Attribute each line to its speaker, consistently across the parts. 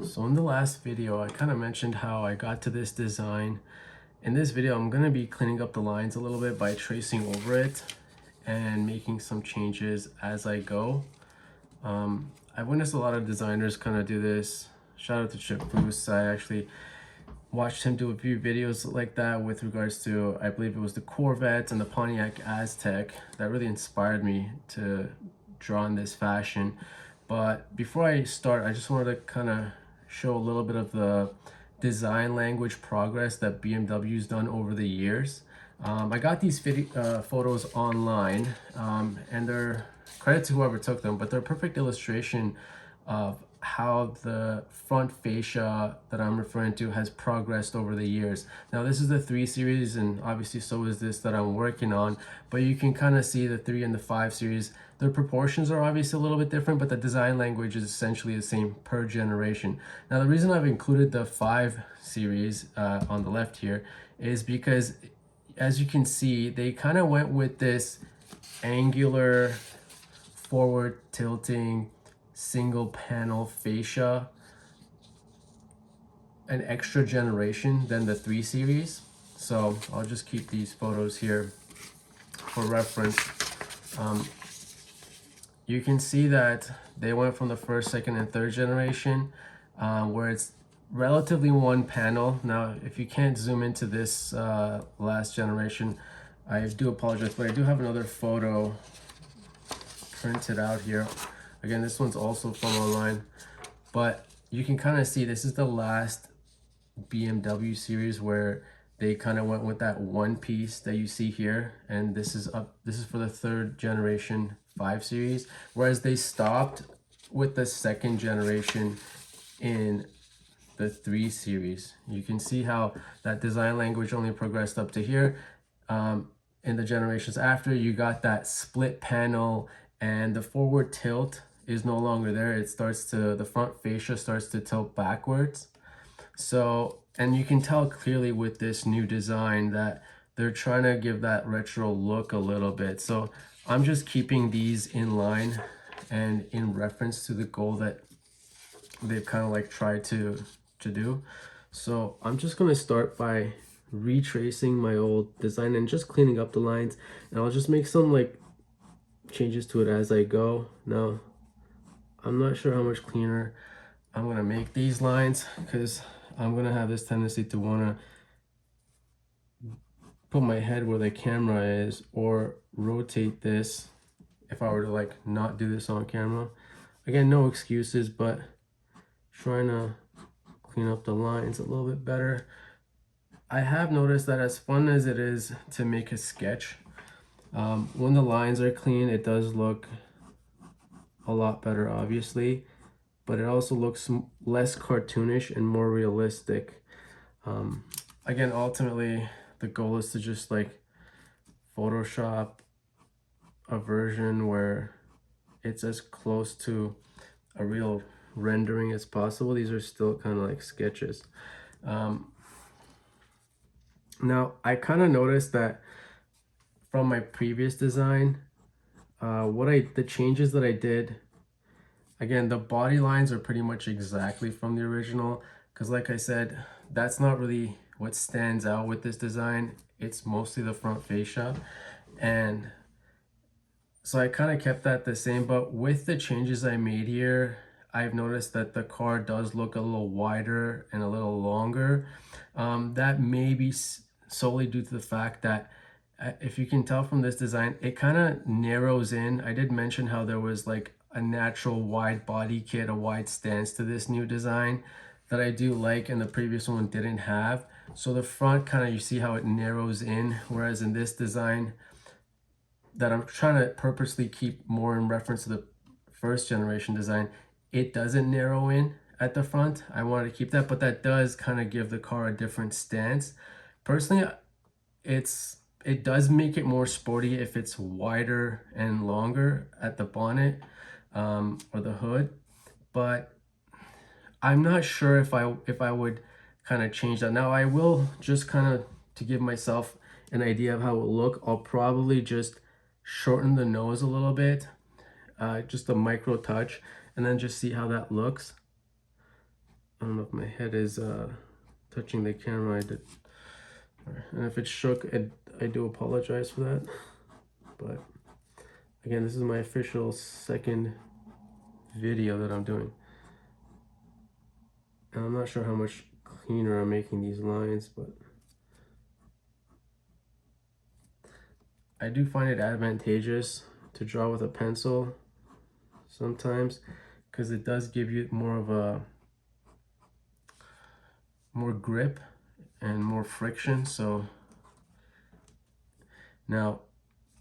Speaker 1: So in the last video, I kind of mentioned how I got to this design. In this video, I'm going to be cleaning up the lines a little bit by tracing over it and making some changes as I go. I've witnessed a lot of designers kind of do this. Shout out to Chip Foose. I actually watched him do a few videos like that with regards to, I believe it was the Corvette and the Pontiac Aztec. That really inspired me to draw in this fashion. But before I start, I just wanted to kind of show a little bit of the design language progress that BMW's done over the years. I got these photos online, and they're credit to whoever took them, but they're a perfect illustration of how the front fascia that I'm referring to has progressed over the years. Now this is the 3 series, and obviously so is this that I'm working on, but you can kind of see the 3 and the 5 series. Their proportions are obviously a little bit different, but the design language is essentially the same per generation. Now the reason I've included the 5 series on the left here is because, as you can see, they kind of went with this angular, forward tilting, single panel fascia, an extra generation than the 3 series. So I'll just keep these photos here for reference. You can see that they went from the first, second, and third generation, where it's relatively one panel. Now, if you can't zoom into this last generation, I do apologize, but I do have another photo printed out here. Again, this one's also from online, but you can kind of see this is the last BMW series where they kind of went with that one piece that you see here, and this is for the third generation 5 series, whereas they stopped with the second generation in the 3 series. You can see how that design language only progressed up to here. In the generations after, you got that split panel, and the forward tilt is no longer there. It starts to, the front fascia starts to tilt backwards. So, and you can tell clearly with this new design that they're trying to give that retro look a little bit. So I'm just keeping these in line and in reference to the goal that they've kind of like tried to do. So I'm just going to start by retracing my old design and just cleaning up the lines, and I'll just make some like changes to it as I go. Now, I'm not sure how much cleaner I'm going to make these lines, because I'm going to have this tendency to want to put my head where the camera is, or rotate this if I were to like not do this on camera. Again, no excuses, but trying to clean up the lines a little bit better. I have noticed that as fun as it is to make a sketch, when the lines are clean, it does look a lot better, obviously, but it also looks less cartoonish and more realistic. Again, ultimately, the goal is to just like Photoshop a version where it's as close to a real rendering as possible. These are still kind of like sketches. Now, I kind of noticed that from my previous design, the changes that I did, again, the body lines are pretty much exactly from the original, because like I said, that's not really what stands out with this design. It's mostly the front fascia, and so I kind of kept that the same. But with the changes I made here, I've noticed that the car does look a little wider and a little longer. That may be solely due to the fact that, if you can tell from this design, it kind of narrows in. I did mention how there was like a natural wide body kit, a wide stance to this new design that I do like, and the previous one didn't have. So the front kind of, you see how it narrows in, whereas in this design that I'm trying to purposely keep more in reference to the first generation design, it doesn't narrow in at the front. I wanted to keep that, but that does kind of give the car a different stance. Personally, it does make it more sporty if it's wider and longer at the bonnet, or the hood, but I'm not sure if I would kind of change that. Now I will, just kind of to give myself an idea of how it will look, I'll probably just shorten the nose a little bit, just a micro touch, and then just see how that looks. if my head is touching the camera. And if it's shook, I do apologize for that. But again, this is my official second video that I'm doing. And I'm not sure how much cleaner I'm making these lines, but I do find it advantageous to draw with a pencil sometimes, because it does give you more grip and more friction. So now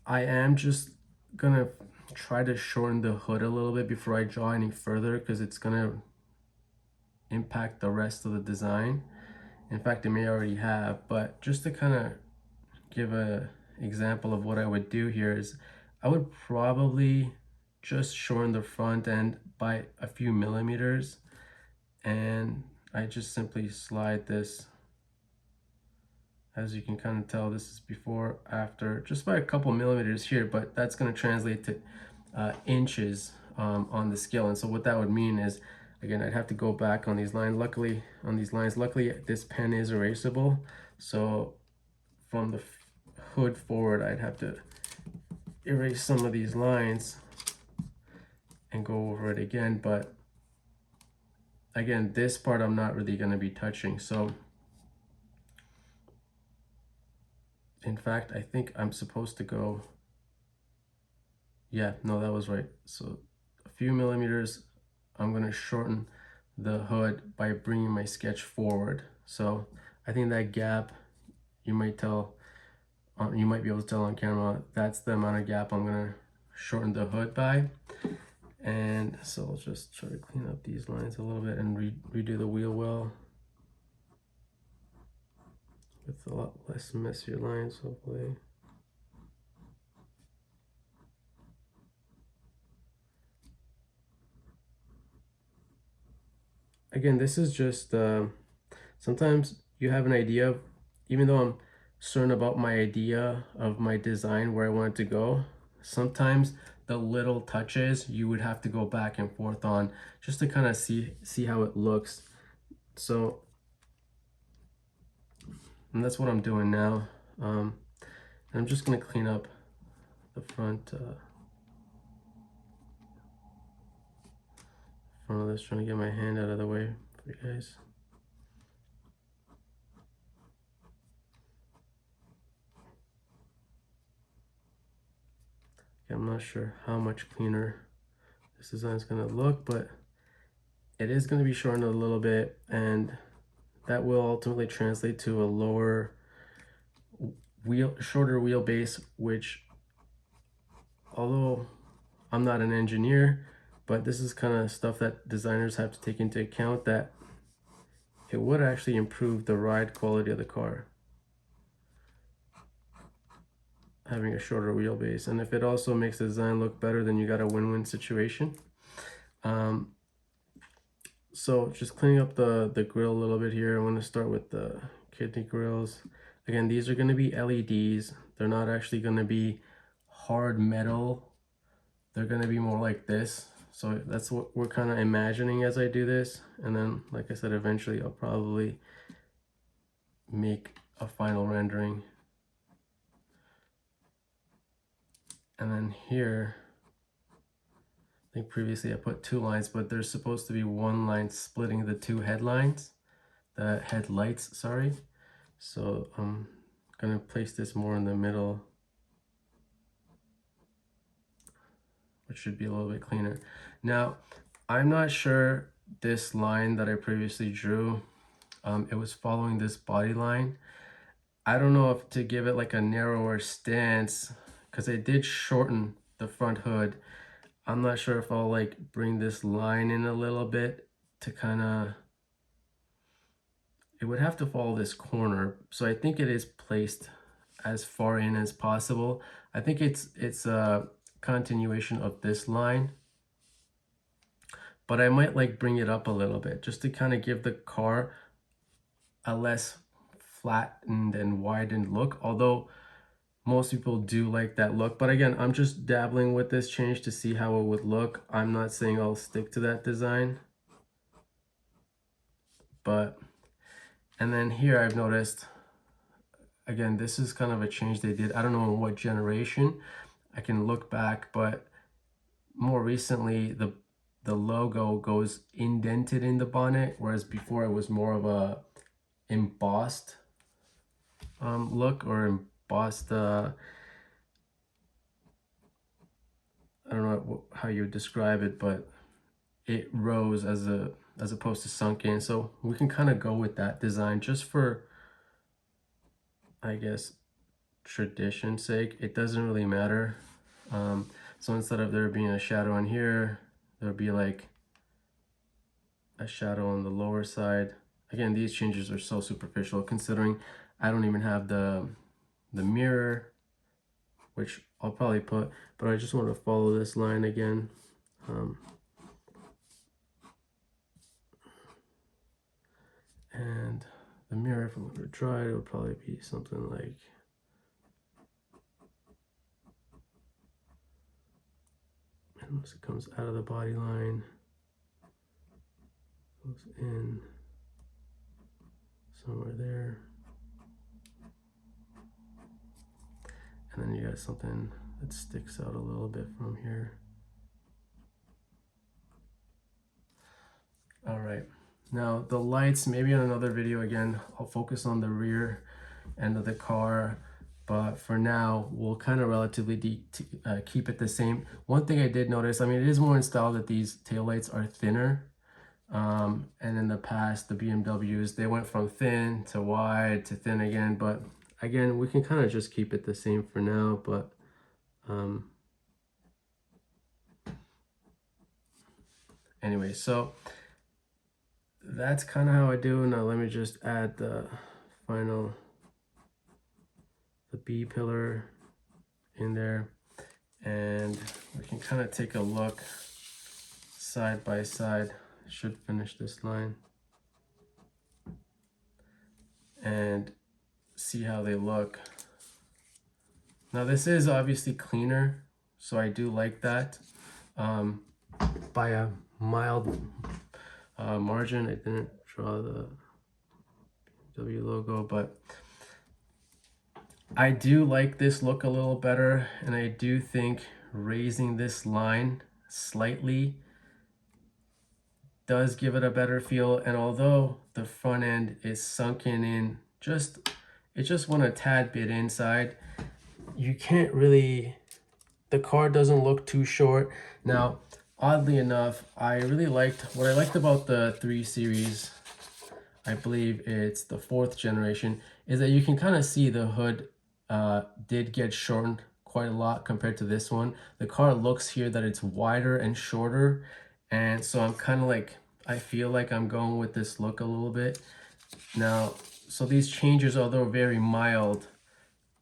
Speaker 1: I am just gonna try to shorten the hood a little bit before I draw any further, because it's gonna impact the rest of the design. In fact, it may already have, but just to kind of give a example of what I would do here is I would probably just shorten the front end by a few millimeters, and I just simply slide this. As you can kind of tell, this is before, after, just by a couple millimeters here, but that's going to translate to inches on the scale. And so what that would mean is, again, I'd have to go back on these lines. Luckily, this pen is erasable. So from the hood forward, I'd have to erase some of these lines and go over it again. But again, this part I'm not really going to be touching. So in fact, I think I'm supposed to go, yeah, no, that was right. So a few millimeters, I'm going to shorten the hood by bringing my sketch forward. So I think that gap, you might be able to tell on camera, that's the amount of gap I'm going to shorten the hood by. And so I'll just try to clean up these lines a little bit and redo the wheel well with a lot less messier lines, hopefully. Again, this is just, sometimes you have an idea, even though I'm certain about my idea of my design, where I want it to go, sometimes the little touches you would have to go back and forth on just to kind of see how it looks. So, and that's what I'm doing now. And I'm just going to clean up the front of this, trying to get my hand out of the way for you guys. I'm not sure how much cleaner this design is going to look, but it is going to be shortened a little bit, and that will ultimately translate to a shorter wheelbase, which, although I'm not an engineer, but this is kind of stuff that designers have to take into account, that it would actually improve the ride quality of the car, having a shorter wheelbase. And if it also makes the design look better, then you got a win-win situation. So just cleaning up the grill a little bit here. I want to start with the kidney grills. Again, these are going to be LEDs. They're not actually going to be hard metal. They're going to be more like this. So that's what we're kind of imagining as I do this. And then, like I said, eventually I'll probably make a final rendering. And then here, I think previously I put 2 lines, but there's supposed to be 1 line splitting the 2 headlights, sorry. So I'm gonna place this more in the middle, which should be a little bit cleaner. Now, I'm not sure this line that I previously drew, it was following this body line. I don't know if to give it like a narrower stance, because it did shorten the front hood. I'm not sure if I'll like bring this line in a little bit to kind of, it would have to follow this corner. So I think it is placed as far in as possible. I think it's a continuation of this line, but I might like bring it up a little bit just to kind of give the car a less flattened and widened look, although most people do like that look. But again, I'm just dabbling with this change to see how it would look. I'm not saying I'll stick to that design, but, and then here I've noticed, again, this is kind of a change they did. I don't know in what generation. I can look back, but more recently the logo goes indented in the bonnet, whereas before it was more of a embossed look, or embossed, I don't know how you would describe it, but it rose as opposed to sunk in. So we can kind of go with that design just for, I guess, tradition's sake. It doesn't really matter. So instead of there being a shadow on here, there'll be like a shadow on the lower side. Again, these changes are so superficial considering I don't even have the mirror, which I'll probably put, but I just want to follow this line again. And the mirror, if I'm going to try it, would probably be something like, unless it comes out of the body line, goes in somewhere there, and then you got something that sticks out a little bit from here. All right, now the lights, maybe in another video, again, I'll focus on the rear end of the car, but for now we'll kind of relatively keep it the same. One thing I did notice, I mean, it is more in style that these taillights are thinner, and in the past the BMWs, they went from thin to wide to thin again, but again, we can kind of just keep it the same for now. But anyway, so that's kind of how I do. Now let me just add the B pillar in there, and we can kind of take a look side by side. Should finish this line and see how they look. Now this is obviously cleaner, so I do like that. By a mild margin. I didn't draw the BMW logo, but I do like this look a little better, and I do think raising this line slightly does give it a better feel. And although the front end is sunken in, it just went a tad bit inside, you can't really, the car doesn't look too short. Now, oddly enough, what I liked about the 3 Series, I believe it's the 4th generation, is that you can kind of see the hood did get shortened quite a lot compared to this one. The car looks here that it's wider and shorter, and so I'm kind of like, I feel like I'm going with this look a little bit. Now, so these changes, although very mild,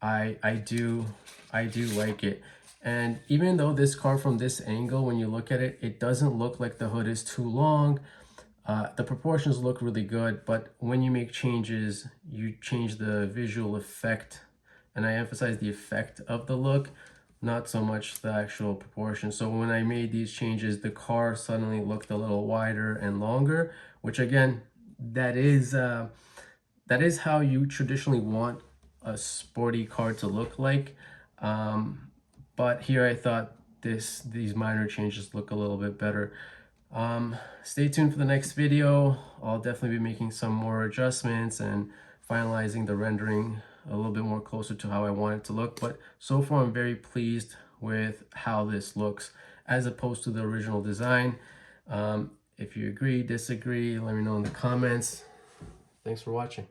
Speaker 1: I do like it. And even though this car from this angle, when you look at it, it doesn't look like the hood is too long. The proportions look really good, but when you make changes, you change the visual effect. And I emphasize the effect of the look, not so much the actual proportion. So when I made these changes, the car suddenly looked a little wider and longer, which again, that is how you traditionally want a sporty car to look like. But here I thought these minor changes look a little bit better. Stay tuned for the next video. I'll definitely be making some more adjustments and finalizing the rendering a little bit more closer to how I want it to look. But so far I'm very pleased with how this looks as opposed to the original design. If you agree, disagree, let me know in the comments. Thanks for watching.